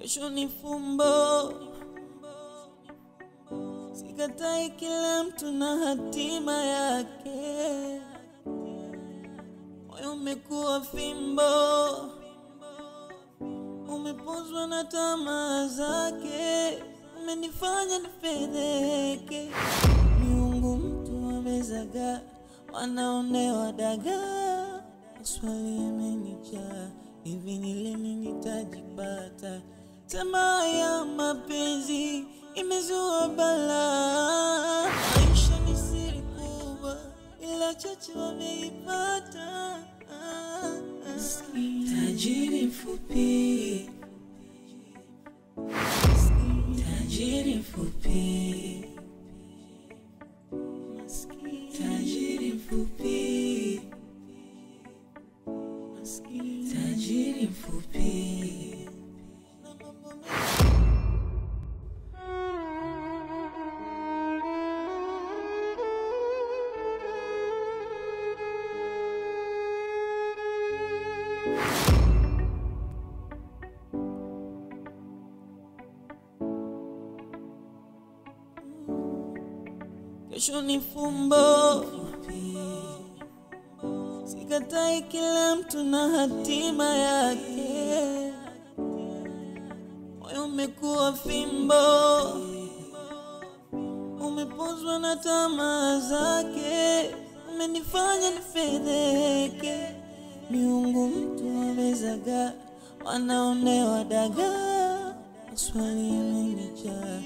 Kesho ni fumbo, sikatai kila mtu na hatima yake. Moyo umekuwa fimbo, umepozwa na tamaa zake, umenifanya nifedheke. Miungu mtu amezaga, wanaonewa dagaa. Maswali yamenijaa, hivi ni lini nitajipata? Tamaa ya mapenzi imezua balaa. Maisha ni siri kubwa, ila chache wameipata. Tajiri mfupi, tajiri mfupi, tajiri mfupi, tajiri mfupi. Kesho ni fumbo, sikatai kila mtu na hatima yake. Moyo umekuwa fimbo, umepozwa na tamaa zake, umenifanya nifedheke. Miungu mtu amezaga, wanaonewa dagaa. Maswali yamenijaa,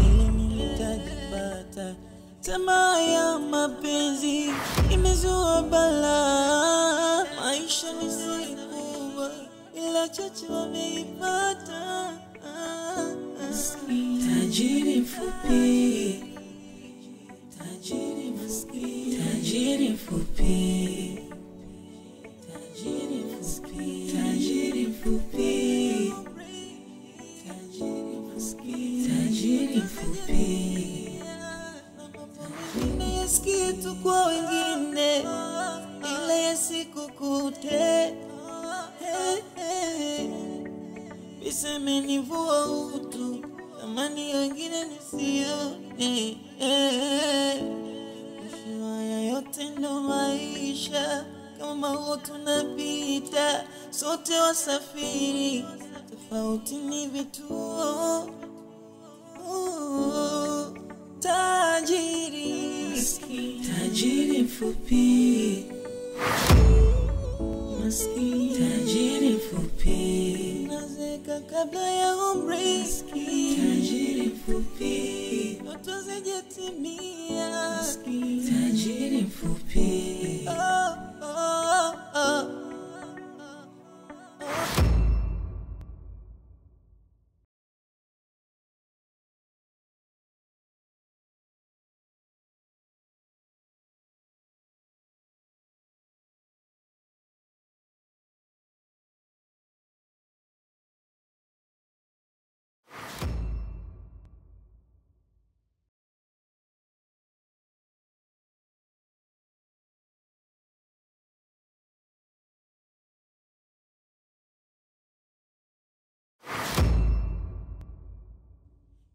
hivi nitajipata? Tamaa ya mapenzi imezua balaa. Maisha ni siri kubwa, ila chache wameipata. Tajiri mfupi, tajiri mfupi, tajiri mfupi, tajiri mfupi, tajiri mfupi, tajiri mfupi. Nisikie tu kwa wengine, ile yasikukute. Pesa imenivua utu, amani wengine nisione. Haya yote ndo maisha, kama huo tunapita, sote wasafiri, tofauti ni vituo. Tajiri, tajiri mfupi, maskini, tajiri mfupi, nazeka kabla ya umri. Tajiri mfupi, ndoto zijatimia. Tajiri mfupi,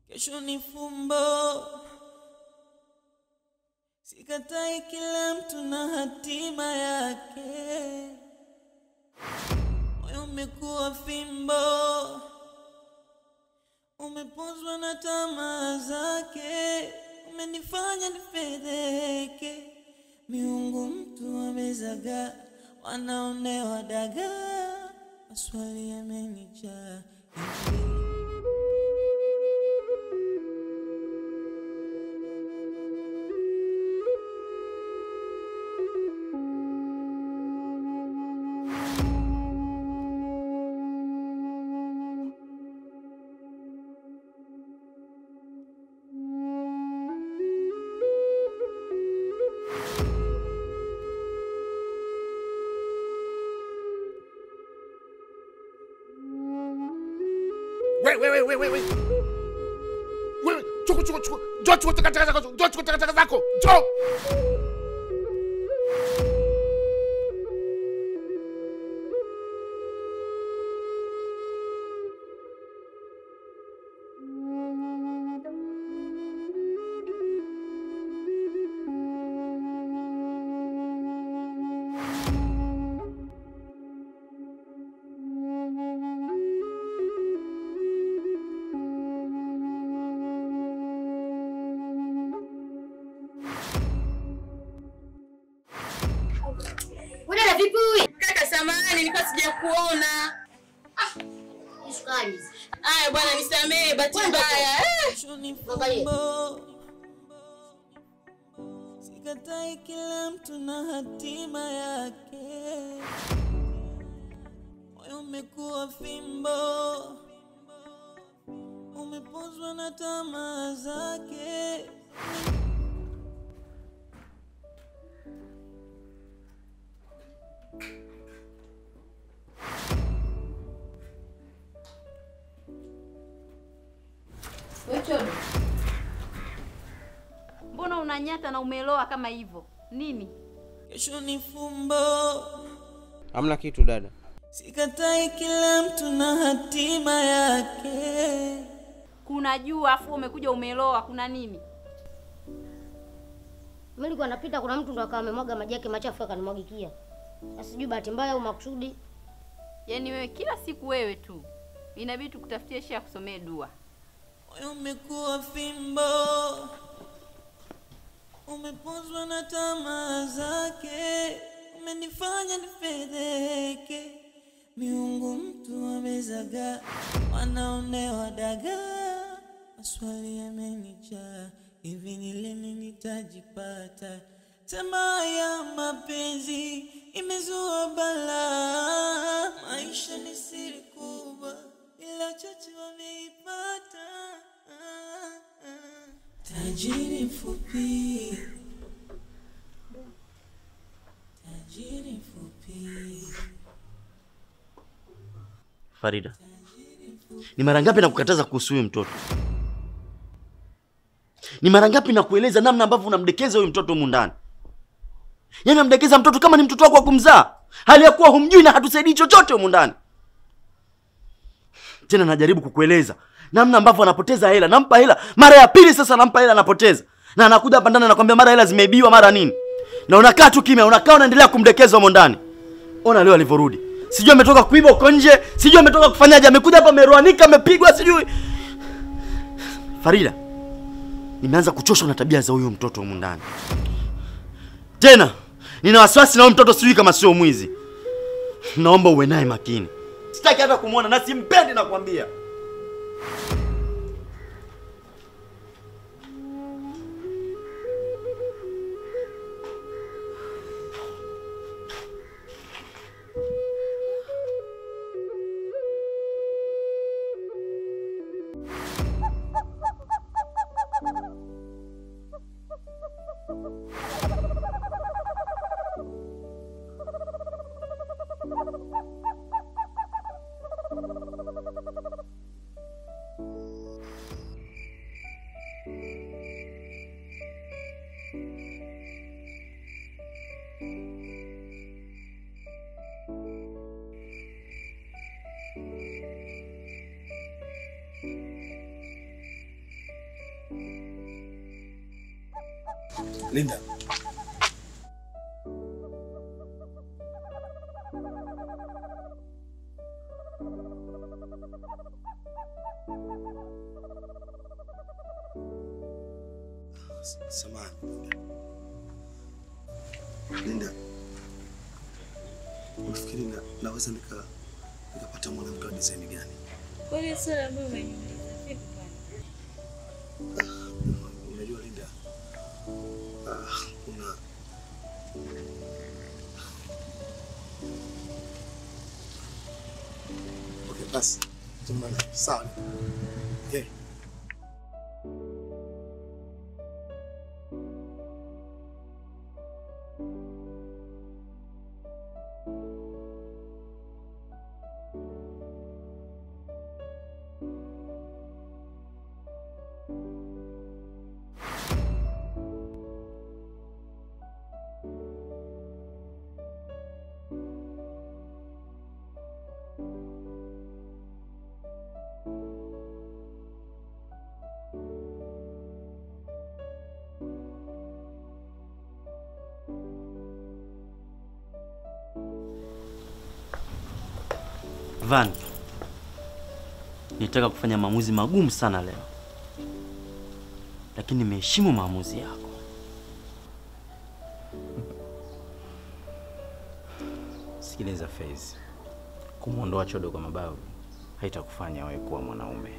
kesho ni fumbo, sikatai kila mtu na hatima yake. Moyo umekuwa fimbo, umepozwa na tamaa zake, umenifanya nifedheke. Miungu mtu amezaga, wanaonewa dagaa. Maswali yamenijaa, Wait. Chuku. Jo chuku taka zako. Jo. samahani nilikuwa sijakuona. Sukari. Aya bwana nisamee bahati mbaya. Sikatai kila mtu na hatima yake. Moyo umekuwa fimbo, umepozwa na tamaa zake. Wewe mbona unanyata na umeloa kama hivyo? Nini? Kesho ni fumbo. Hamna kitu dada. Sikatai kila mtu na hatima yake. Kuna jua afu umekuja umeloa, kuna nini? Mimi nilikuwa napita kuna mtu ndo akawa amemwaga maji yake machafu akanimwagikia. Sijui bahati mbaya au makusudi. Yaani wewe kila siku wewe tu. Inabidi tukutafutie shia kusomea dua. Moyo umekuwa fimbo, umepozwa na tamaa zake. Umenifanya nifedheke, miungu mtu amezaga, wanaonewa dagaa. Maswali yamenijaa, hivi ni lini nitajipata? Tamaa ya mapenzi imezua balaa. Maisha ni siri kubwa, ila chache wameipata. Tajiri mfupi, tajiri mfupi. Farida, ni mara ngapi nakukataza kuhusu huyu mtoto? Ni mara ngapi nakueleza namna ambavyo unamdekeza huyu mtoto humu ndani? Yaani unamdekeza mtoto kama ni mtoto wako wa kumzaa, hali ya kuwa humjui na hatusaidii chochote humu ndani. Tena najaribu kukueleza namna ambavyo anapoteza hela. Nampa hela mara ya pili sasa, nampa hela anapoteza. Na anakuja hapa ndani anakuambia mara hela zimeibiwa mara nini. Na unakaa tu kimya, unakaa unaendelea kumdekeza humo ndani. Ona leo alivyorudi. Sijui ametoka kuiba huko nje, sijui ametoka kufanyaje, amekuja hapa ameroanika, amepigwa sijui. Farida, nimeanza kuchoshwa na tabia za huyo mtoto humu ndani. Tena nina wasiwasi na huyo mtoto, sijui kama sio mwizi. Naomba uwe naye makini. Sitaki hata kumuona na simpendi nakwambia. Linda. Samahani. Linda. Unafikiri naweza nikapata mwanamke wa design gani? Kwa hiyo swala ambayo umeniuliza vipi bwana? Unajua Linda. Okay, basi. Tumana. Sawa. Okay. Van, nitaka kufanya maamuzi magumu sana leo. Lakini nimeheshimu maamuzi yako. Sikiliza Faiz. Kumuondoa Chodo kwa mabavu haitakufanya wewe kuwa mwanaume.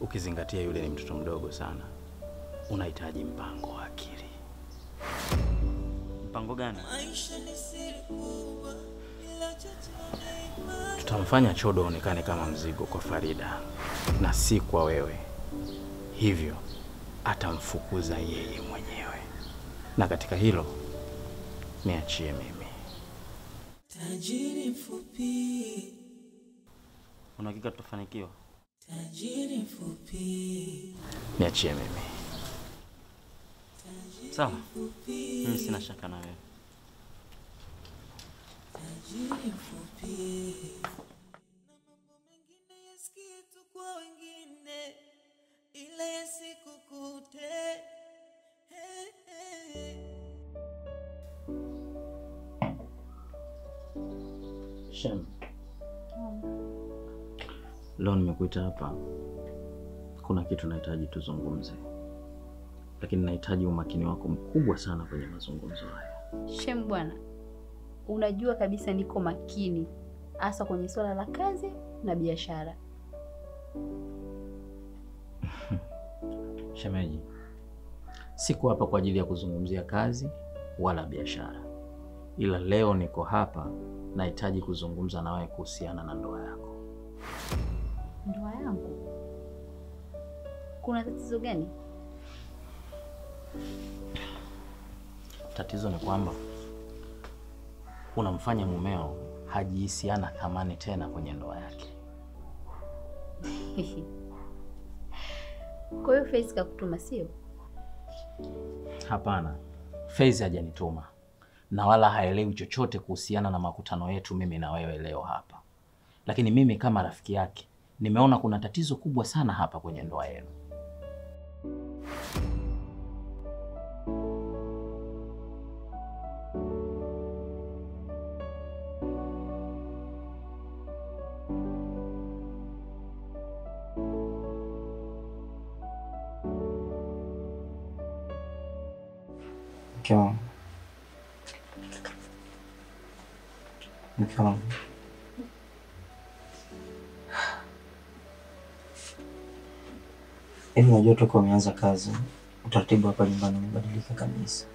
Ukizingatia yule ni mtoto mdogo sana. Unahitaji mpango wa akili. Mpango gani? Tutamfanya Chodo onekane kama mzigo kwa Farida na si kwa wewe. Hivyo atamfukuza yeye mwenyewe. Na katika hilo niachie mimi. Tajiri mfupi. Una hakika tutafanikiwa? Tajiri mfupi. Niachie mimi. Sawa. Mimi sina shaka na wewe. Tajiri mfupi. Na mambo mengine yasikie tu kwa wengine, ila yasikukute. Hey, hey. Shem. Leo nimekuita hapa. Kuna kitu nahitaji tuzungumze. Lakini nahitaji umakini wako mkubwa sana kwenye mazungumzo haya. Shem bwana, unajua kabisa niko makini hasa kwenye swala la kazi na biashara. Shemeji, siku hapa kwa ajili ya kuzungumzia kazi wala biashara. Ila leo niko hapa nahitaji kuzungumza na wewe kuhusiana na ndoa yako. Ndoa yangu? Kuna tatizo gani? Tatizo ni kwamba unamfanya mumeo hajihisiana thamani tena kwenye ndoa yake. Kwa hiyo Faiz kakutuma sio? Hapana. Faiz hajanituma. Na wala haelewi chochote kuhusiana na makutano yetu mimi na wewe leo hapa. Lakini mimi kama rafiki yake nimeona kuna tatizo kubwa sana hapa kwenye ndoa yenu. Mke wangu. Hivi unajua toka umeanza kazi, utaratibu hapa nyumbani umebadilika kabisa.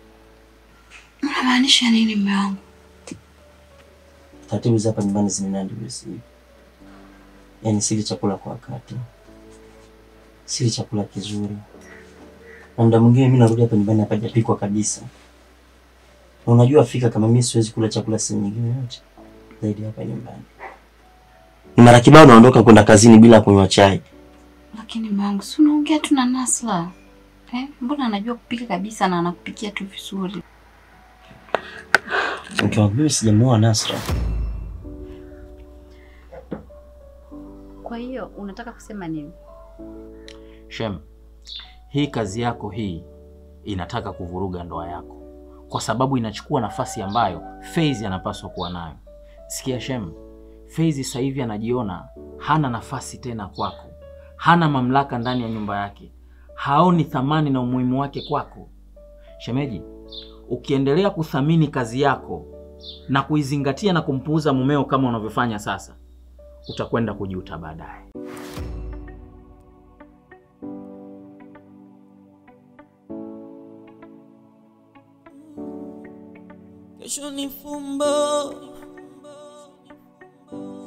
Unamaanisha nini mume wangu? Taratibu za hapa nyumbani zimeenda hivi. Yaani sili chakula kwa wakati. Sili chakula kizuri. Na muda mwingine mimi narudi hapa nyumbani hapa hajapikwa kabisa. Na unajua fika kama mimi siwezi kula chakula sehemu nyingine yote zaidi hapa nyumbani. Ni mara kibao naondoka kwenda kazini bila kunywa chai. Lakini mume wangu, si unaongea tu na Nasla. Mbona anajua kupika kabisa na anakupikia tu vizuri. Mke wangu, mimi sijamuoa Nasra. Kwa hiyo unataka kusema nini? Shem, hii kazi yako hii inataka kuvuruga ndoa yako. Kwa sababu inachukua nafasi ambayo Faiz anapaswa kuwa nayo. Sikia Shem, Faiz sasa hivi anajiona hana nafasi tena kwako. Hana mamlaka ndani ya nyumba yake. Haoni thamani na umuhimu wake kwako. Shemeji, ukiendelea kuthamini kazi yako na kuizingatia na kumpuuza mumeo kama unavyofanya sasa, utakwenda kujuta baadaye. Kesho ni fumbo.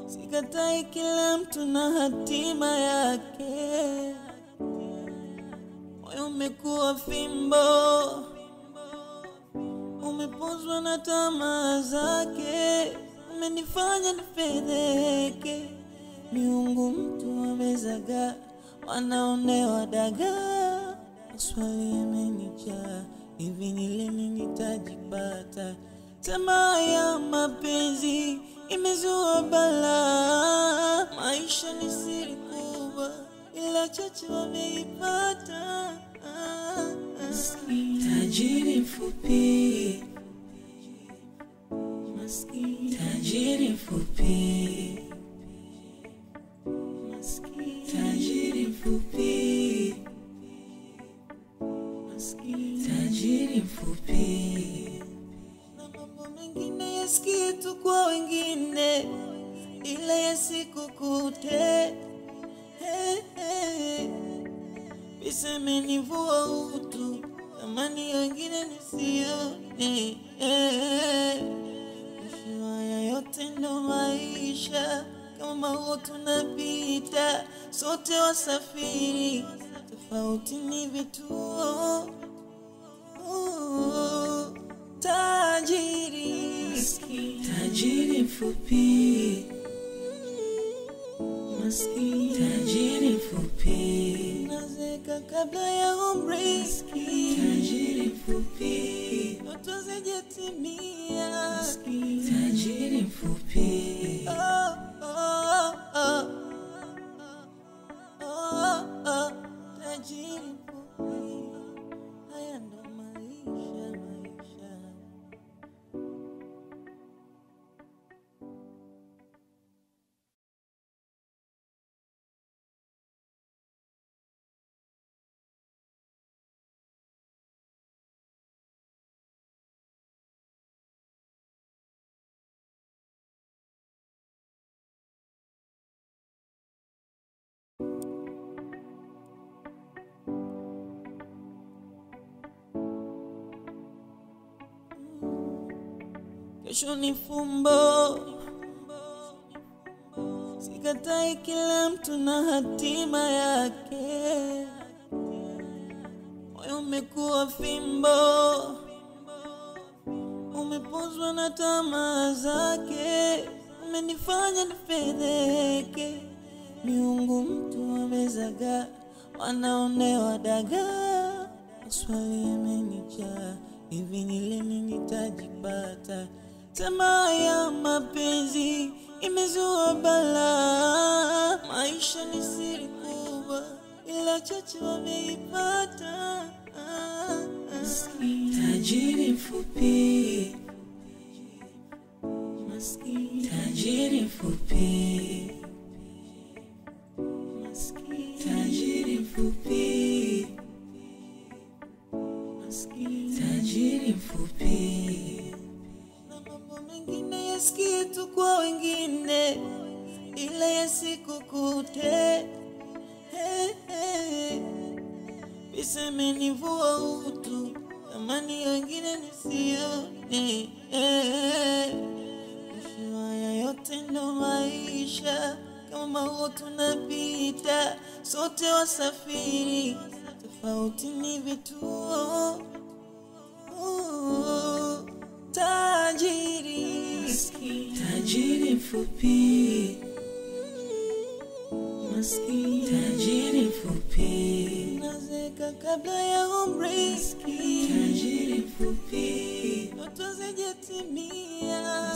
Sikatai kila mtu na hatima yake. Moyo umekuwa fimbo. Umepozwa na tamaa zake. Umenifanya nifedheke. Miungu mtu amezaga. Wanaonewa dagaa. Maswali yamenijaa. Hivi ni lini nitajipata? Tamaa ya mapenzi imezua balaa. Maisha ni siri kubwa, ila chache wameipata. Tajiri mfupi. Maskini. Tajiri mfupi. Maskini. Tajiri mfupi. Maskini. Tajiri mfupi. Na mambo mengine yasikie tu kwa wengine, ila yasikukute. Pesa imenivua utu, amani wengine nisione. Mwisho haya yote ndo maisha, kama huo tunapita, sote wasafiri, tofauti ni vituo. Tajiri mfupi, maskini tajiri mfupi, nazeka kabla ya umri. Tajiri mfupi, ndoto zijatimia. Tajiri mfupi, tajiri mfupi, haya ndo maisha. Kesho ni fumbo, sikatai, kila mtu na hatima yake. Moyo umekuwa fimbo, umepozwa na tamaa zake, umenifanya nifedheke. Miungu mtu amezaga, wanaonewa dagaa. Maswali yamenijaa, hivi ni lini nitajipata? Tamaa ya mapenzi imezua balaa. Maisha ni siri kubwa, ila chache wameipata. Tajiri mfupi, maskini tajiri mfupi, maskini tajiri mfupi, maskini tajiri mfupi. Na mambo mengine yasikie tu kwa wengine, ila yasikukute. Pesa imenivua utu, amani wengine nisione. Mwisho haya yote ndo maisha, kama huo tunapita, sote wasafiri, tofauti ni vituo. Tajiri mfupi, maskini tajiri mfupi, nazeka kabla ya umri. Tajiri mfupi, ndoto zijatimia.